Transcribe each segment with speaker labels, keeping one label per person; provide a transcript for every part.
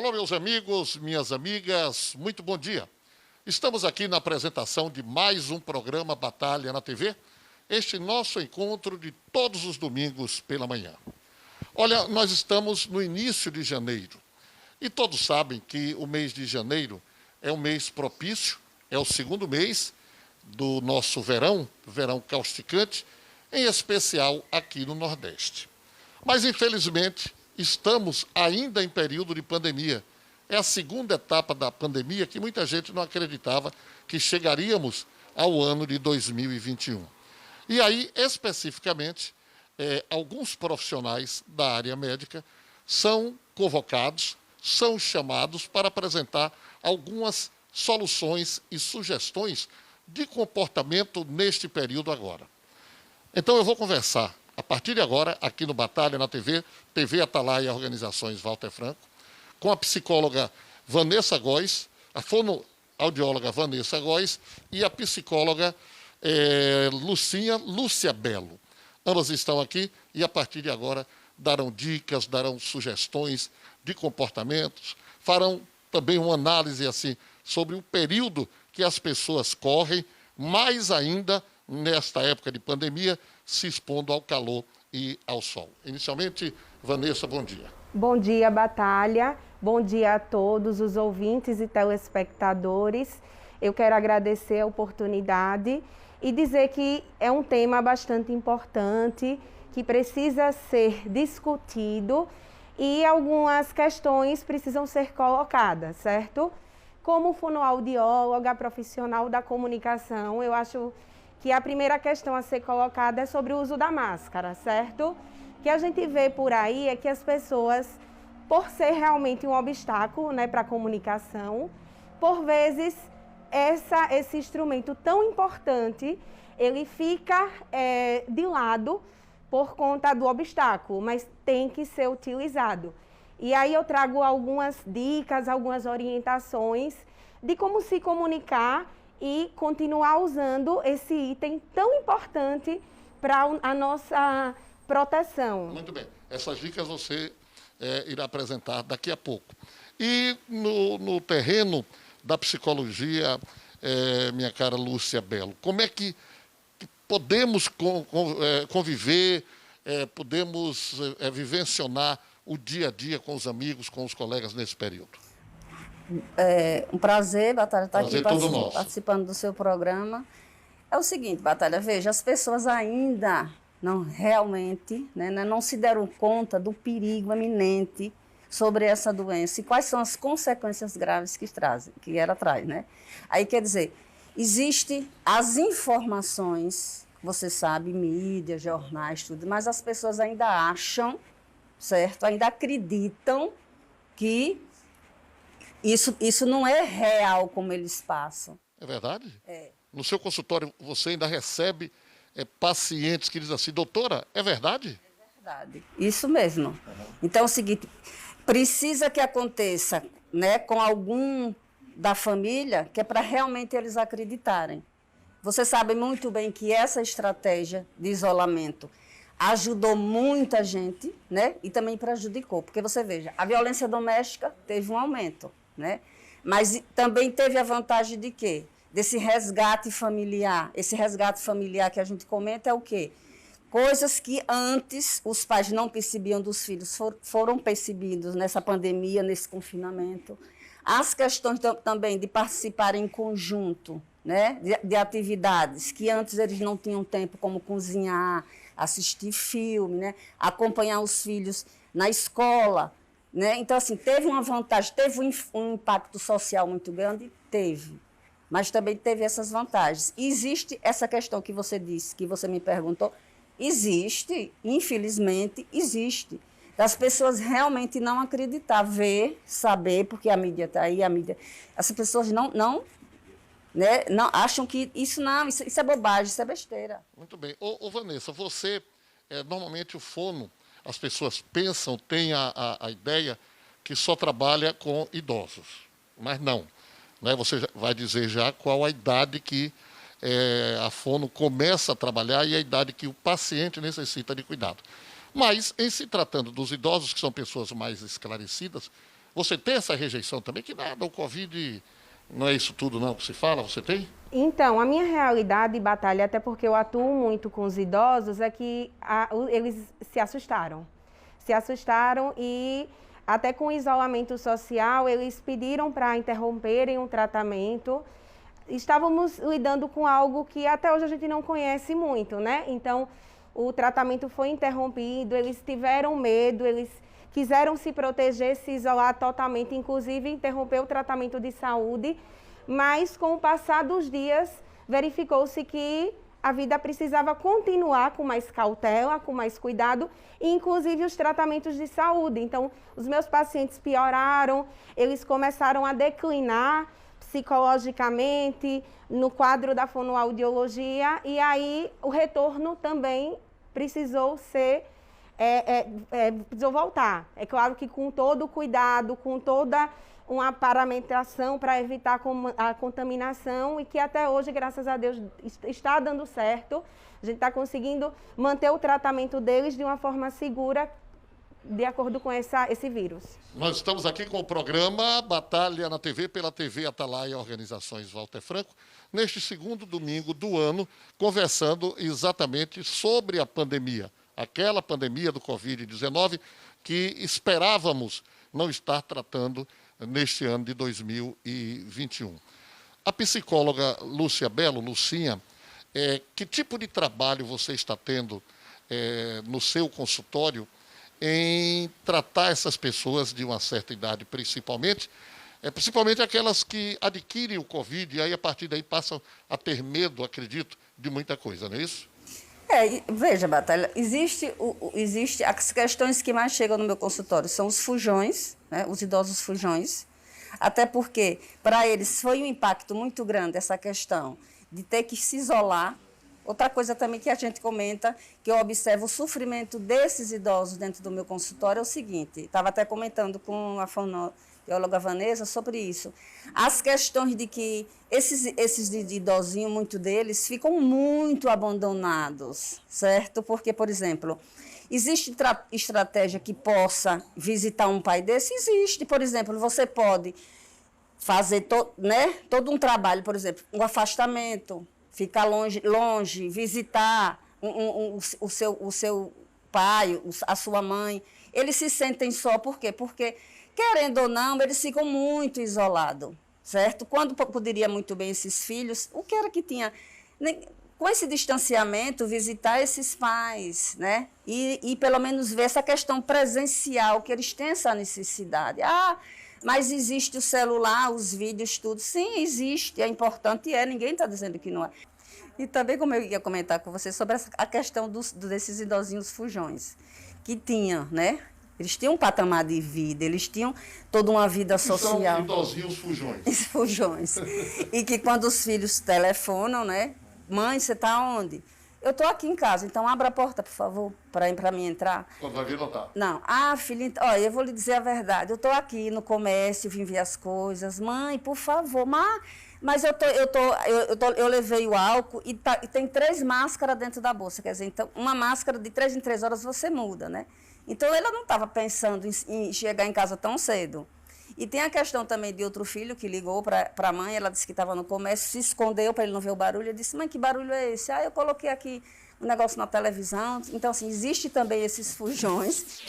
Speaker 1: Alô, meus amigos, minhas amigas, muito bom dia. Estamos aqui na apresentação de mais um programa Batalha na TV, este nosso encontro de todos os domingos pela manhã. Olha, nós estamos no início de janeiro e todos sabem que o mês de janeiro é um mês propício, é o segundo mês do nosso verão causticante, em especial aqui no Nordeste. Mas, infelizmente, estamos ainda em período de pandemia. É a segunda etapa da pandemia que muita gente não acreditava que chegaríamos ao ano de 2021. E aí, especificamente, alguns profissionais da área médica são convocados, são chamados para apresentar algumas soluções e sugestões de comportamento neste período agora. Então, eu vou conversar, a partir de agora, aqui no Batalha na TV, TV Atalaia Organizações Walter Franco, com a psicóloga Vanessa Góes, a fonoaudióloga Vanessa Góes e a psicóloga Lúcia Belo. Ambas estão aqui e, a partir de agora, darão dicas, darão sugestões de comportamentos, farão também uma análise assim, sobre o período que as pessoas correm, mais ainda nesta época de pandemia, se expondo ao calor e ao sol. Inicialmente, Vanessa, bom dia.
Speaker 2: Bom dia, Batalha. Bom dia a todos os ouvintes e telespectadores. Eu quero agradecer a oportunidade e dizer que é um tema bastante importante, que precisa ser discutido e algumas questões precisam ser colocadas, certo? Como fonoaudióloga, profissional da comunicação, eu acho que a primeira questão a ser colocada é sobre o uso da máscara, certo? O que a gente vê por aí é que as pessoas, por ser realmente um obstáculo, né, para a comunicação, por vezes esse instrumento tão importante, ele fica de lado por conta do obstáculo, mas tem que ser utilizado. E aí eu trago algumas dicas, algumas orientações de como se comunicar e continuar usando esse item tão importante para a nossa proteção.
Speaker 1: Muito bem. Essas dicas você irá apresentar daqui a pouco. E no terreno da psicologia, minha cara Lúcia Belo, como é que podemos conviver, podemos vivenciar o dia a dia com os amigos, com os colegas nesse período?
Speaker 3: É um prazer, Batalha, estar aqui
Speaker 1: participando
Speaker 3: do seu programa. É o seguinte, Batalha, veja, as pessoas ainda não realmente, né, não se deram conta do perigo iminente sobre essa doença e quais são as consequências graves que ela traz, né? Aí, quer dizer, existem as informações, você sabe, mídia, jornais, tudo, mas as pessoas ainda acham, certo? Ainda acreditam que isso não é real como eles passam.
Speaker 1: É verdade?
Speaker 3: É.
Speaker 1: No seu consultório, você ainda recebe pacientes que dizem assim, doutora, é verdade?
Speaker 3: É verdade, isso mesmo. Então é o seguinte, precisa que aconteça, né, com algum da família, que é para realmente eles acreditarem. Você sabe muito bem que essa estratégia de isolamento ajudou muita gente, né, e também prejudicou, porque você veja, a violência doméstica teve um aumento, né, mas também teve a vantagem de quê? Desse resgate familiar. Esse resgate familiar que a gente comenta é o quê? Coisas que antes os pais não percebiam dos filhos foram percebidos nessa pandemia, nesse confinamento. As questões também de participar em conjunto, né, de atividades que antes eles não tinham tempo, como cozinhar, assistir filme, né, acompanhar os filhos na escola, né? Então, assim, teve uma vantagem, teve um impacto social muito grande? Teve. Mas também teve essas vantagens. Existe essa questão que você disse, que você me perguntou, existe, infelizmente, existe. Das pessoas realmente não acreditar, ver, saber, porque a mídia está aí, as pessoas não acham que isso é bobagem, isso é besteira.
Speaker 1: Muito bem. Ô Vanessa, você, normalmente o fono, as pessoas pensam, têm a ideia que só trabalha com idosos, mas não. Né? Você vai dizer já qual a idade que a fono começa a trabalhar e a idade que o paciente necessita de cuidado. Mas, em se tratando dos idosos, que são pessoas mais esclarecidas, Você tem essa rejeição também? Que nada, o Covid não é isso tudo não que se fala, você tem?
Speaker 2: Então, a minha realidade, Batalha, até porque eu atuo muito com os idosos, é que eles se assustaram. Se assustaram e, até com o isolamento social, eles pediram para interromperem um tratamento. Estávamos lidando com algo que até hoje a gente não conhece muito, né? Então, o tratamento foi interrompido, eles tiveram medo, eles quiseram se proteger, se isolar totalmente, inclusive interromper o tratamento de saúde, mas com o passar dos dias, verificou-se que a vida precisava continuar com mais cautela, com mais cuidado, e inclusive os tratamentos de saúde. Então, os meus pacientes pioraram, eles começaram a declinar psicologicamente, no quadro da fonoaudiologia, e aí o retorno também precisou precisou voltar. É claro que com todo o cuidado, com toda uma paramentação para evitar a contaminação e que até hoje, graças a Deus, está dando certo. A gente está conseguindo manter o tratamento deles de uma forma segura, de acordo com esse vírus.
Speaker 1: Nós estamos aqui com o programa Batalha na TV, pela TV Atalaia Organizações Walter Franco, neste segundo domingo do ano, conversando exatamente sobre a pandemia, aquela pandemia do Covid-19 que esperávamos não estar tratando neste ano de 2021. A psicóloga Lúcia Belo, Lucinha, que tipo de trabalho você está tendo no seu consultório em tratar essas pessoas de uma certa idade, principalmente aquelas que adquirem o Covid e aí a partir daí passam a ter medo, acredito, de muita coisa, não é isso?
Speaker 3: Veja, Batalha, existe as questões que mais chegam no meu consultório são os fujões, né, os idosos fujões, até porque para eles foi um impacto muito grande essa questão de ter que se isolar. Outra coisa também que a gente comenta, que eu observo o sofrimento desses idosos dentro do meu consultório é o seguinte, estava até comentando com a fonoaudióloga Vanessa sobre isso, as questões de que esses de idosinho, muito deles, ficam muito abandonados, certo? Porque, por exemplo, existe estratégia que possa visitar um pai desse? Existe, por exemplo, você pode fazer todo um trabalho, por exemplo, um afastamento, ficar longe, visitar o seu pai, a sua mãe. Eles se sentem só, por quê? Porque, querendo ou não, eles ficam muito isolados, certo? Quando poderia muito bem esses filhos, o que era que tinha? Com esse distanciamento, visitar esses pais, né? E pelo menos ver essa questão presencial, que eles têm essa necessidade. Mas existe o celular, os vídeos, tudo. Sim, existe, é importante ninguém está dizendo que não é. E também, como eu ia comentar com você, sobre a questão desses idosinhos fujões, que tinham, né? Eles tinham um patamar de vida, eles tinham toda uma vida social.
Speaker 1: São idosinhos fujões.
Speaker 3: Fujões. E que quando os filhos telefonam, né? Mãe, você está onde? Eu estou aqui em casa, então abra a porta, por favor, para mim entrar.
Speaker 1: Quando vai vir, não está.
Speaker 3: Não. Filha, olha, eu vou lhe dizer a verdade. Eu estou aqui no comércio, vim ver as coisas. Mãe, por favor. Mas eu levei o álcool e tem 3 máscaras dentro da bolsa. Quer dizer, então, uma máscara de 3 em 3 horas você muda, né? Então, ela não estava pensando em chegar em casa tão cedo. E tem a questão também de outro filho que ligou para a mãe, ela disse que estava no comércio, se escondeu para ele não ver o barulho. Eu disse, mãe, que barulho é esse? Eu coloquei aqui um negócio na televisão. Então, assim, existe também esses fujões.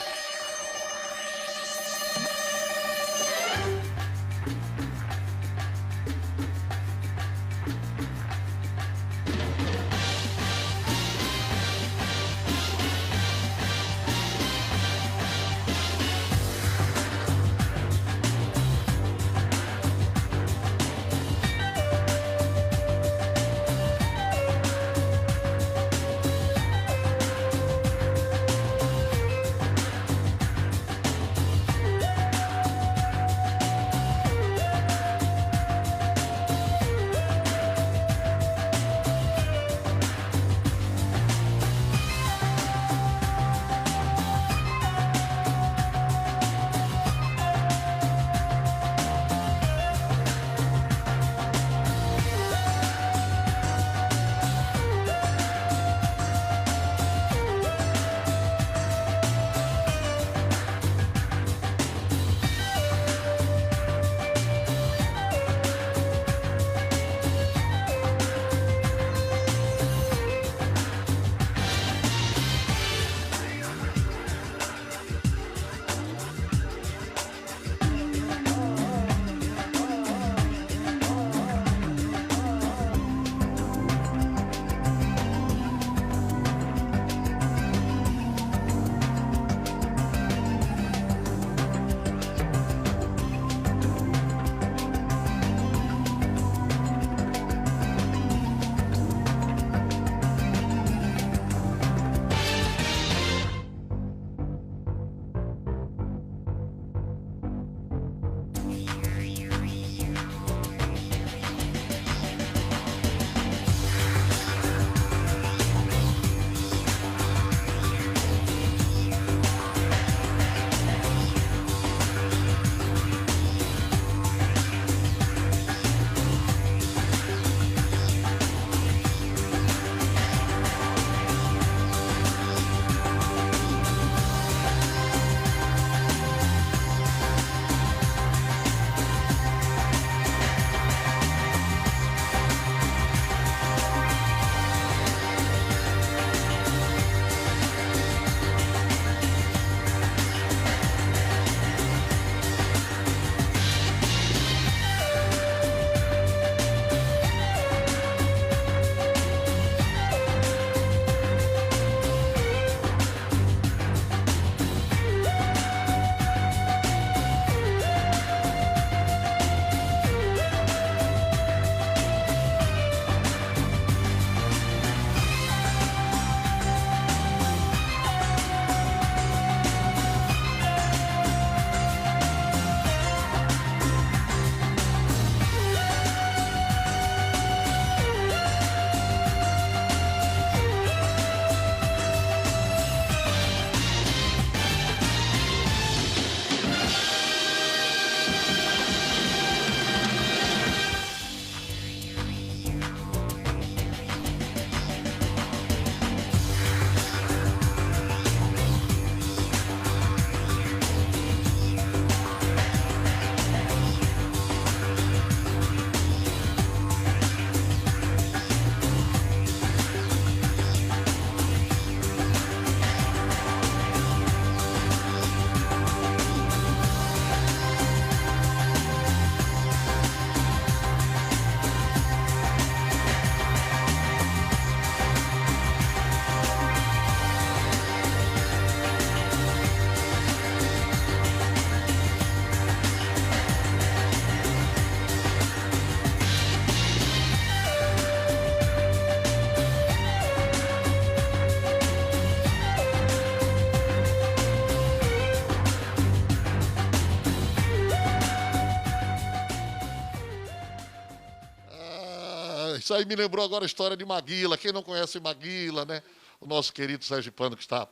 Speaker 1: Isso aí me lembrou agora a história de Maguila. Quem não conhece Maguila, né? O nosso querido sergipano que está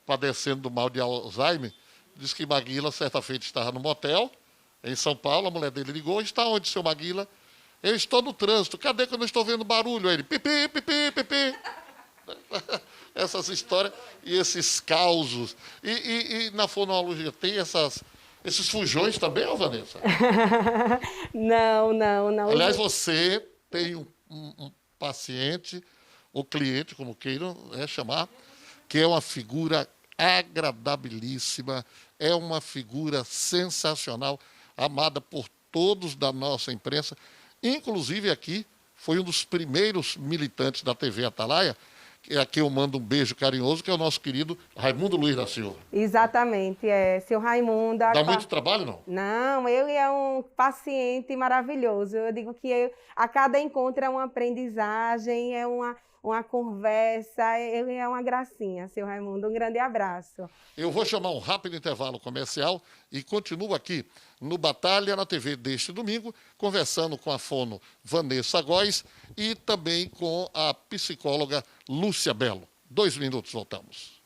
Speaker 1: padecendo do mal de Alzheimer, diz que Maguila, certa feita, estava no motel, em São Paulo, a mulher dele ligou, está onde, seu Maguila? Eu estou no trânsito, cadê que eu não estou vendo barulho? Aí ele, pipi, pipi, pipi. Essas histórias e esses causos. E na fonologia tem esses fujões também, ô Vanessa?
Speaker 2: Não.
Speaker 1: Aliás, você tem um paciente, ou cliente, como queiram chamar, que é uma figura agradabilíssima, é uma figura sensacional, amada por todos da nossa imprensa, inclusive aqui, foi um dos primeiros militantes da TV Atalaia, que aqui eu mando um beijo carinhoso, que é o nosso querido Raimundo Luiz da Silva.
Speaker 2: Exatamente, seu Raimundo.
Speaker 1: Dá muito trabalho, não?
Speaker 2: Não, ele é um paciente maravilhoso. Eu digo que a cada encontro é uma aprendizagem, é uma conversa, ele é uma gracinha, seu Raimundo. Um grande abraço.
Speaker 1: Eu vou chamar um rápido intervalo comercial e continuo aqui no Batalha na TV deste domingo, conversando com a fono Vanessa Góes e também com a psicóloga Lúcia Belo. 2 minutos, voltamos.